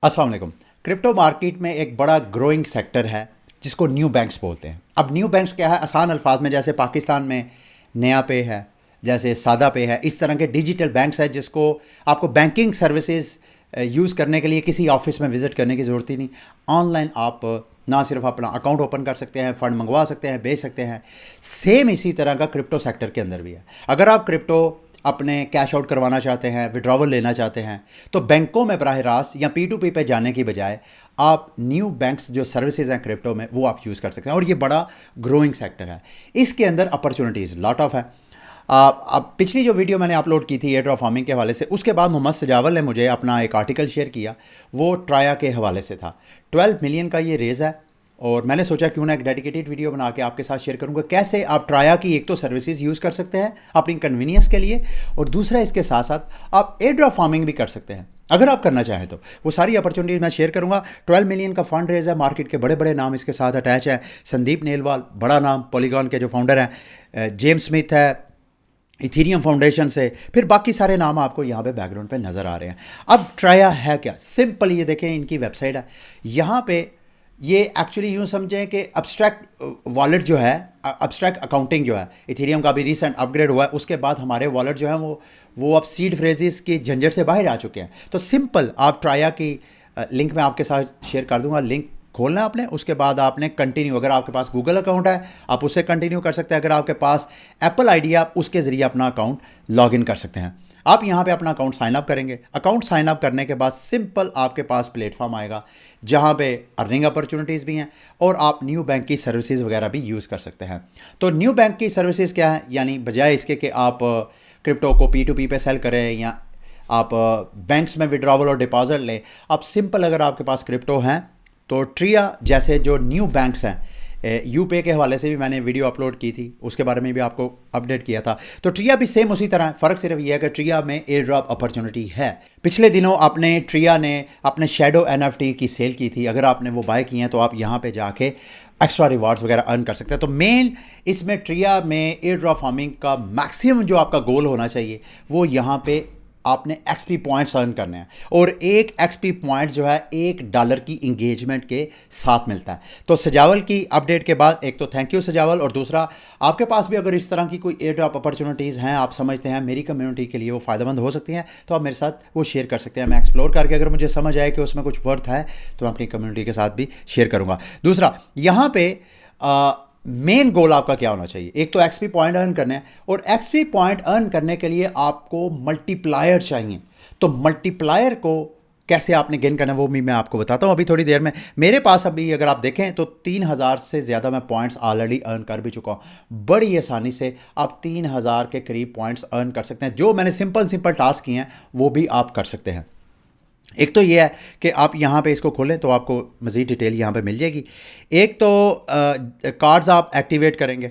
अस्सलाम वालेकुम। Crypto market में एक बड़ा ग्रोइंग सेक्टर है जिसको न्यू बैंक्स बोलते हैं। अब न्यू बैंक्स क्या है, आसान अल्फाज में जैसे पाकिस्तान में नया पे है, जैसे सादा पे है, इस तरह के डिजिटल बैंक्स है जिसको आपको बैंकिंग सर्विसेज यूज़ करने के लिए किसी ऑफिस में विज़िट करने की ज़रूरत ही नहीं। ऑनलाइन आप ना सिर्फ अपना अकाउंट ओपन कर सकते हैं, फ़ंड मंगवा सकते हैं, बेच सकते हैं। सेम इसी तरह का क्रिप्टो सेक्टर के अंदर भी है। अगर आप क्रिप्टो अपने कैश आउट करवाना चाहते हैं, विड्रॉवल लेना चाहते हैं, तो बैंकों में बराह रास्त या P2P पे जाने की बजाय आप न्यू बैंक्स जो सर्विसेज हैं क्रिप्टो में वो आप यूज़ कर सकते हैं, और ये बड़ा ग्रोइंग सेक्टर है। इसके अंदर अपॉर्चुनिटीज़ लॉट ऑफ है। अब पिछली जो वीडियो मैंने अपलोड की थी एयर ड्रॉप फार्मिंग के हवाले से, उसके बाद मोहम्मद सजावल ने मुझे अपना एक आर्टिकल शेयर किया, वो ट्राया के हवाले से था। 12 मिलियन का ये रेज़ है, और मैंने सोचा क्यों ना एक डेडिकेटेड वीडियो बना के आपके साथ शेयर करूंगा कैसे आप ट्राया की एक तो सर्विसेज यूज़ कर सकते हैं अपनी कन्वीनियंस के लिए, और दूसरा इसके साथ साथ आप एयर ड्रॉप फार्मिंग भी कर सकते हैं अगर आप करना चाहें तो। वो सारी अपॉर्चुनिटीज़ मैं शेयर करूंगा। 12 मिलियन का फंड रेज है, मार्केट के बड़े बड़े नाम इसके साथ अटैच है। संदीप नेलवाल बड़ा नाम, पॉलीगॉन के जो फाउंडर हैं, जेम्स स्मिथ है इथीरियम फाउंडेशन से, फिर बाकी सारे नाम आपको यहाँ पे बैकग्राउंड पे नज़र आ रहे हैं। अब ट्राया है क्या, सिंपल ये देखें, इनकी वेबसाइट है। यहाँ पे ये एक्चुअली यूँ समझें कि अब्स्ट्रैक्ट वॉलेट जो है, अब्स्ट्रैक्ट अकाउंटिंग जो है, इथेरियम का भी रिसेंट अपग्रेड हुआ है, उसके बाद हमारे वॉलेट जो है वो अब सीड फ्रेजेस की झंझट से बाहर आ चुके हैं। तो सिंपल आप ट्राया की लिंक मैं आपके साथ शेयर कर दूंगा, लिंक खोलना है आपने, उसके बाद आपने कंटिन्यू, अगर आपके पास गूगल अकाउंट है आप उससे कंटिन्यू कर सकते हैं, अगर आपके पास एप्पल आईडी है आप उसके ज़रिए अपना अकाउंट लॉगिन कर सकते हैं। आप यहाँ पे अपना अकाउंट साइन अप करेंगे। अकाउंट साइन अप करने के बाद सिंपल आपके पास प्लेटफॉर्म आएगा जहाँ पे अर्निंग अपॉर्चुनिटीज़ भी हैं, और आप न्यू बैंक की सर्विसेज वगैरह भी यूज़ कर सकते हैं। तो न्यू बैंक की सर्विसेज क्या है, यानी बजाय इसके कि आप क्रिप्टो को P2P पे सेल करें या आप बैंक्स में विड्रॉवल और डिपॉजिट लें, आप सिंपल अगर आपके पास क्रिप्टो हैं तो ट्रिया जैसे जो न्यू बैंक्स हैं, यूपे के हवाले से भी मैंने वीडियो अपलोड की थी, उसके बारे में भी आपको अपडेट किया था। तो ट्रिया भी सेम उसी तरह है, फ़र्क सिर्फ ये है कि ट्रिया में एयर ड्रॉप अपॉर्चुनिटी है। पिछले दिनों आपने ट्रिया ने अपने शैडो NFT की सेल की थी, अगर आपने वो बाय किए हैं तो आप यहाँ पे जाके एक्स्ट्रा रिवार्ड्स वगैरह अर्न कर सकते हैं। तो मेन इसमें ट्रिया में एयर ड्रॉप फार्मिंग का मैक्सिमम जो आपका गोल होना चाहिए वो यहाँ पे आपने XP पॉइंट्स अर्न करने हैं, और एक XP पॉइंट जो है $1 की इंगेजमेंट के साथ मिलता है। तो सजावल की अपडेट के बाद एक तो थैंक यू सजावल, और दूसरा आपके पास भी अगर इस तरह की कोई एयर ड्रॉप अपॉर्चुनिटीज़ हैं, आप समझते हैं मेरी कम्युनिटी के लिए वो फ़ायदेमंद हो सकती हैं, तो आप मेरे साथ वो शेयर कर सकते हैं। मैं एक्सप्लोर करके अगर मुझे समझ आए कि उसमें कुछ वर्थ है तो मैं अपनी कम्युनिटी के साथ भी शेयर करूँगा। दूसरा यहाँ पे मेन गोल आपका क्या होना चाहिए, एक तो XP पॉइंट अर्न करने हैं, और XP पॉइंट अर्न करने के लिए आपको मल्टीप्लायर चाहिए। तो मल्टीप्लायर को कैसे आपने गेन करना है वो भी मैं आपको बताता हूँ अभी थोड़ी देर में। मेरे पास अभी अगर आप देखें तो 3000 से ज़्यादा मैं पॉइंट्स ऑलरेडी अर्न कर भी चुका हूँ। बड़ी आसानी से आप 3000 के करीब पॉइंट्स अर्न कर सकते हैं। जो मैंने सिंपल टास्क किए हैं वो भी आप कर सकते हैं। एक तो ये है कि आप यहाँ पे इसको खोलें तो आपको मज़ीद डिटेल यहाँ पे मिल जाएगी। एक तो कार्ड्स आप एक्टिवेट करेंगे,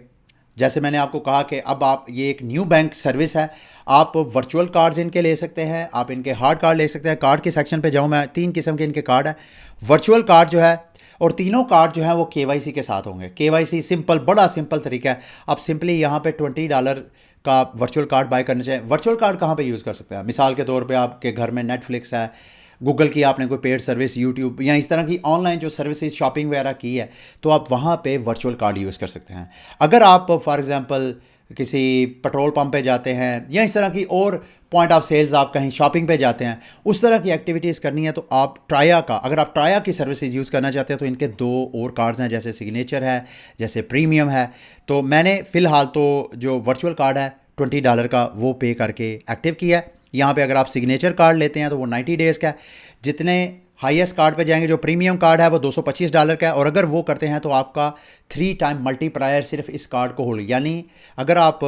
जैसे मैंने आपको कहा कि अब आप, ये एक न्यू बैंक सर्विस है, आप वर्चुअल कार्ड्स इनके ले सकते हैं, आप इनके हार्ड कार्ड ले सकते हैं। कार्ड के सेक्शन पे जाऊँ मैं, 3 किस्म के इनके कार्ड हैं। वर्चुअल कार्ड जो है, और तीनों कार्ड जो है वो KYC के साथ होंगे। KYC सिंपल, बड़ा सिंपल तरीका है। आप सिंपली यहाँ पे $20 का वर्चुअल कार्ड बाय करना चाहिए। वर्चुअल कार्ड कहाँ पे यूज़ कर सकते हैं, मिसाल के तौर पे आपके घर में नेटफ्लिक्स है, गूगल की आपने कोई पेड सर्विस, यूट्यूब या इस तरह की ऑनलाइन जो सर्विसेज शॉपिंग वगैरह की है, तो आप वहाँ पे वर्चुअल कार्ड यूज़ कर सकते हैं। अगर आप फॉर एग्जांपल किसी पेट्रोल पंप पे जाते हैं या इस तरह की और पॉइंट ऑफ सेल्स, आप कहीं शॉपिंग पे जाते हैं, उस तरह की एक्टिविटीज़ करनी है, तो आप ट्राया का, अगर आप ट्राया की सर्विसेज यूज़ करना चाहते हैं तो इनके 2 और कार्ड्स हैं, जैसे सिग्नेचर है, जैसे प्रीमियम है। तो मैंने फ़िलहाल तो जो वर्चुअल कार्ड है $20 का वो पे करके एक्टिव किया है। यहाँ पे अगर आप सिग्नेचर कार्ड लेते हैं तो वो 90 डेज़ का है। जितने हाईएस्ट कार्ड पे जाएंगे, जो प्रीमियम कार्ड है वो $225 का है, और अगर वो करते हैं तो आपका 3 टाइम मल्टीप्लायर सिर्फ इस कार्ड को होल्ड, यानी अगर आप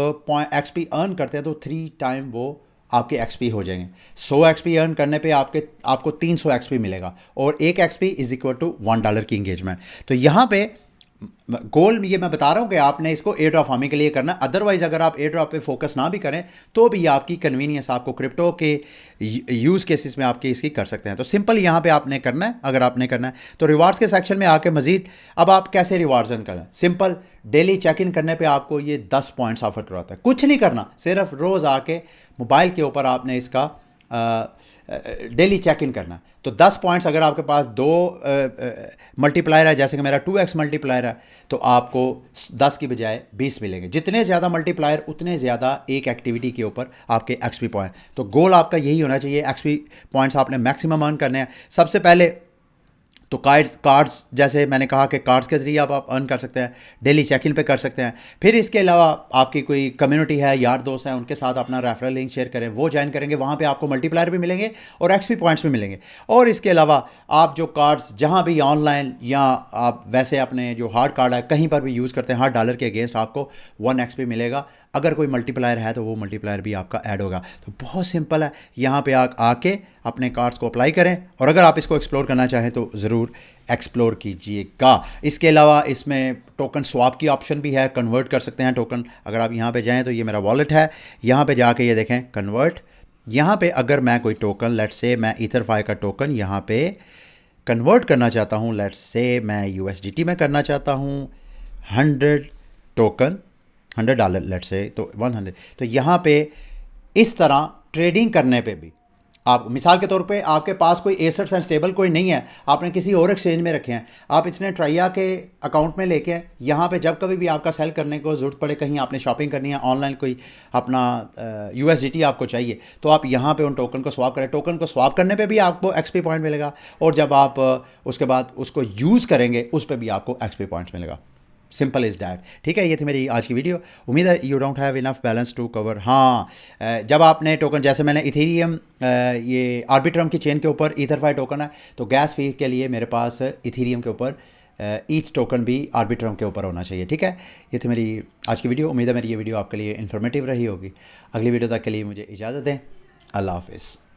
XP अर्न करते हैं तो 3 टाइम वो आपके XP हो जाएंगे। 100 XP अर्न करने पे आपको 300 XP मिलेगा, और एक XP इज इक्वल टू $1 की इंगेजमेंट। तो यहाँ पे गोल ये मैं बता रहा हूँ कि आपने इसको एयर ड्रॉप फार्मिंग के लिए करना। अदरवाइज अगर आप एयर ड्रॉप पे फोकस ना भी करें तो भी आपकी कन्वीनियंस, आपको क्रिप्टो के यूज़ केसेस में आपकी इसकी कर सकते हैं। तो सिंपल यहाँ पे आपने करना है। अगर आपने करना है तो रिवार्ड्स के सेक्शन में आके मजीद, अब आप कैसे रिवार्ड्स अर्न करें, सिंपल डेली चेक इन करने पर आपको ये 10 पॉइंट्स ऑफर करवाता है। कुछ नहीं करना, सिर्फ रोज़ आके मोबाइल के ऊपर आपने इसका डेली चेक इन करना। तो 10 पॉइंट्स अगर आपके पास दो मल्टीप्लायर है, जैसे कि मेरा 2x मल्टीप्लायर है, तो आपको 10 की बजाय 20 मिलेंगे। जितने ज़्यादा मल्टीप्लायर उतने ज़्यादा एक एक्टिविटी के ऊपर आपके एक्सपी पॉइंट। तो गोल आपका यही होना चाहिए, एक्सपी पॉइंट्स आपने मैक्सिमम अर्न करने हैं। सबसे पहले तो कार्ड्स जैसे मैंने कहा कि कार्ड्स के ज़रिए आप अर्न कर सकते हैं, डेली चेक इन पे कर सकते हैं। फिर इसके अलावा आपकी कोई कम्युनिटी है, यार दोस्त हैं, उनके साथ अपना रेफरल लिंक शेयर करें, वो ज्वाइन करेंगे, वहाँ पे आपको मल्टीप्लायर भी मिलेंगे और एक्सपी पॉइंट्स भी मिलेंगे। और इसके अलावा आप जो कार्ड्स जहाँ भी ऑनलाइन या आप वैसे अपने जो हार्ड कार्ड है कहीं पर भी यूज़ करते हैं, हर डॉलर के अगेंस्ट आपको 1 एक्सपी मिलेगा। अगर कोई मल्टीप्लायर है तो वो मल्टीप्लायर भी आपका ऐड होगा। तो बहुत सिंपल है, यहाँ पे आके अपने कार्ड्स को अप्लाई करें और अगर आप इसको एक्सप्लोर करना चाहें तो ज़रूर एक्सप्लोर कीजिएगा। इसके अलावा इसमें टोकन स्वाप की ऑप्शन भी है, कन्वर्ट कर सकते हैं टोकन। अगर आप यहाँ पे जाएँ तो ये मेरा वॉलेट है, यहाँ पे जाके ये देखें कन्वर्ट। यहाँ पे अगर मैं कोई टोकन, लेट्स से मैं ईथरफाई का टोकन यहाँ पे कन्वर्ट करना चाहता हूँ, लेट्स से मैं USDT में करना चाहता हूँ 100 टोकन, $100 लेट्स से, तो 100। तो यहाँ पे इस तरह ट्रेडिंग करने पे भी आप, मिसाल के तौर पे आपके पास कोई एसेट्स एंड स्टेबल कोई नहीं है, आपने किसी और एक्सचेंज में रखे हैं, आप इसने ट्राइया के अकाउंट में लेके यहाँ पे जब कभी भी आपका सेल करने को ज़रूरत पड़े, कहीं आपने शॉपिंग करनी है ऑनलाइन, कोई अपना USDT आपको चाहिए, तो आप यहाँ पे उन टोकन को स्वाप करें। टोकन को स्वाप करने पे भी आपको एक्सपी पॉइंट मिलेगा और जब आप उसके बाद उसको यूज़ करेंगे उस पर भी आपको एक्सपी पॉइंट्स मिलेगा। Simple is that. ठीक है, ये थी मेरी आज की वीडियो। उम्मीद है you don't have enough balance to cover. हाँ, जब आपने टोकन, जैसे मैंने इथेरियम, ये आर्बिट्रम की चेन के ऊपर ईथरफाई टोकन है, तो गैस फी के लिए मेरे पास इथेरियम के ऊपर ईथ टोकन भी आर्बिट्रम के ऊपर होना चाहिए। ठीक है, ये थी मेरी आज की वीडियो। उम्मीद है मेरी ये वीडियो आपके लिए इन्फॉर्मेटिव रही होगी। अगली वीडियो तक के लिए मुझे इजाज़त दें। अल्लाह हाफिज़।